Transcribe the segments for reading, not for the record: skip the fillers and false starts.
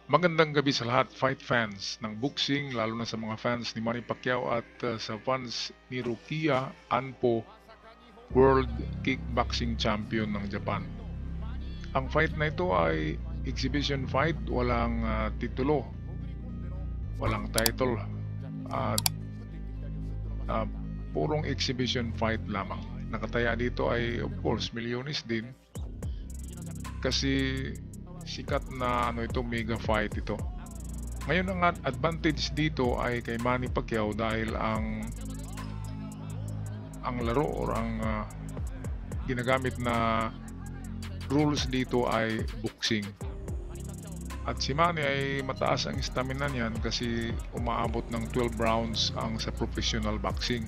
Magandang gabi sa lahat, fight fans ng boxing, lalo na sa mga fans ni Manny Pacquiao at sa fans ni Rukia Anpo, World Kickboxing Champion ng Japan. Ang fight na ito ay exhibition fight, walang titulo, walang title, at uh, purong exhibition fight lamang. Nakataya dito ay of course milyones din kasi sikat na ito, mega fight ito. Ngayon ang advantage dito ay kay Manny Pacquiao dahil ang laro or ang ginagamit na rules dito ay boxing. At si Manny ay mataas ang stamina niyan kasi umaabot ng 12 rounds ang sa professional boxing.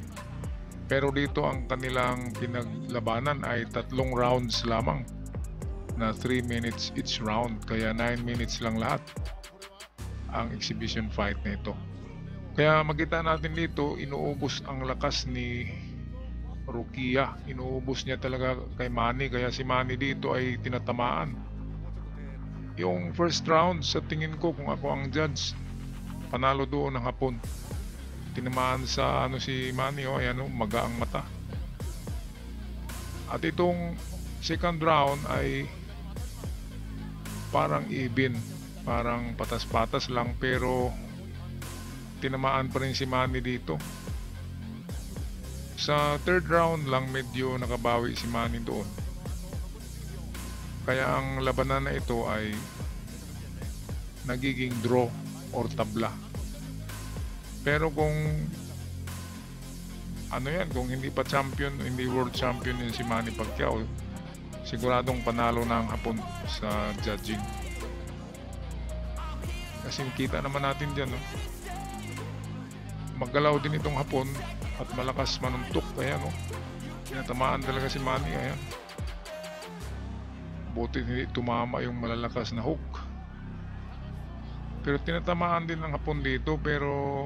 Pero dito ang kanilang pinaglabanan ay 3 rounds lamang na 3 minutes each round, kaya 9 minutes lang lahat ang exhibition fight na ito. Kaya makita natin dito, inuubos ang lakas ni Rukia, inuubos niya talaga kay Manny, kaya si Manny dito ay tinatamaan. Yung first round, sa tingin ko, kung ako ang judge, panalo doon ng hapon. Tinamaan sa si Manny, maga ang mata. At itong second round ay parang even, parang patas-patas lang, pero tinamaan pa rin si Manny dito. Sa third round lang medyo nakabawi si Manny doon. Kaya ang labanan na ito ay nagiging draw or tabla. Pero kung kung hindi pa champion, hindi world champion yun si Manny Pacquiao, siguradong panalo na ang hapon sa judging. Kasi kita naman natin dyan, maggalaw din itong hapon at malakas manuntok. Ayan, tinatamaan talaga si Manny. Ayan, buti hindi tumama yung malalakas na hook, pero tinatamaan din ng hapon dito, pero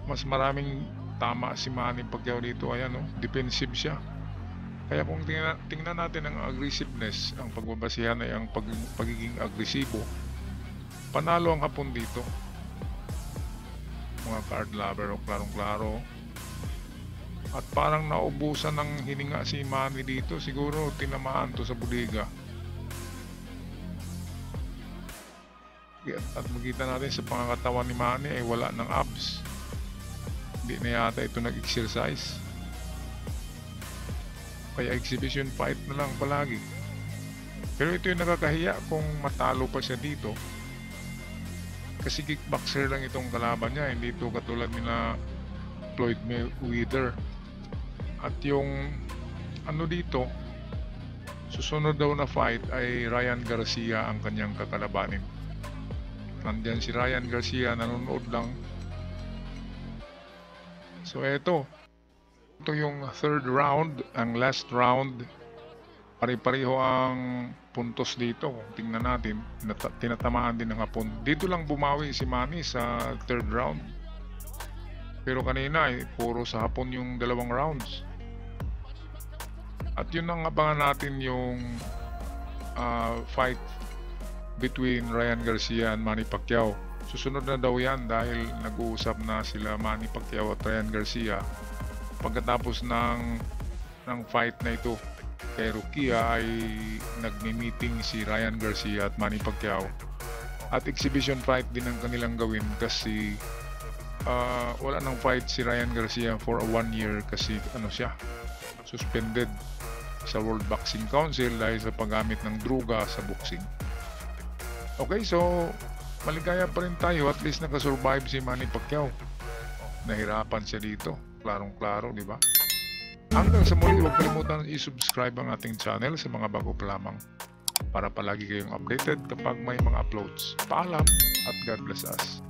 mas maraming tama si Manny Pacquiao dito. Ayan, defensive siya. Kaya kung tingnan natin ang aggressiveness, ang pagbabasihan ay ang pagiging agresibo, panalo ang hapon dito, mga card lover, klarong-klaro. At parang naubusan ng hininga si Manny dito, siguro tinamaan to sa bodega. At makita natin sa pangangatawan ni Manny ay wala ng abs, hindi na yata ito nag-exercise. Kaya exhibition fight na lang palagi. Pero ito yung nakakahiya kung matalo pa siya dito, kasi kickboxer lang itong kalaban niya, hindi ito katulad nila Floyd Mayweather. At yung dito, susunod daw na fight ay Ryan Garcia ang kanyang kakalabanin. Nandiyan si Ryan Garcia, nanonood lang. So ito yung third round, ang last round. Pare-pareho ang puntos dito. Kung tingnan natin, tinatamaan din ng hapon. Dito lang bumawi si Manny sa third round, pero kanina ay puro sa hapon yung 2 rounds. At yun ang abangan natin, yung fight between Ryan Garcia and Manny Pacquiao. Susunod na daw yan dahil nag-uusap na sila Manny Pacquiao at Ryan Garcia. Pagkatapos ng fight na ito kay Rukia ay nagmi-meeting si Ryan Garcia at Manny Pacquiao. At exhibition fight din ang kanilang gawin kasi wala nang fight si Ryan Garcia for 1 year kasi siya suspended sa World Boxing Council dahil sa paggamit ng druga sa boxing. Okay, so maligaya pa rin tayo, at least nakasurvive si Manny Pacquiao. Nahirapan siya dito, klarong-klaro, di ba? Hanggang sa muli, huwag kalimutan i-subscribe ang ating channel sa mga bago pa lamang para palagi kayong updated kapag may mga uploads. Paalam at God bless us.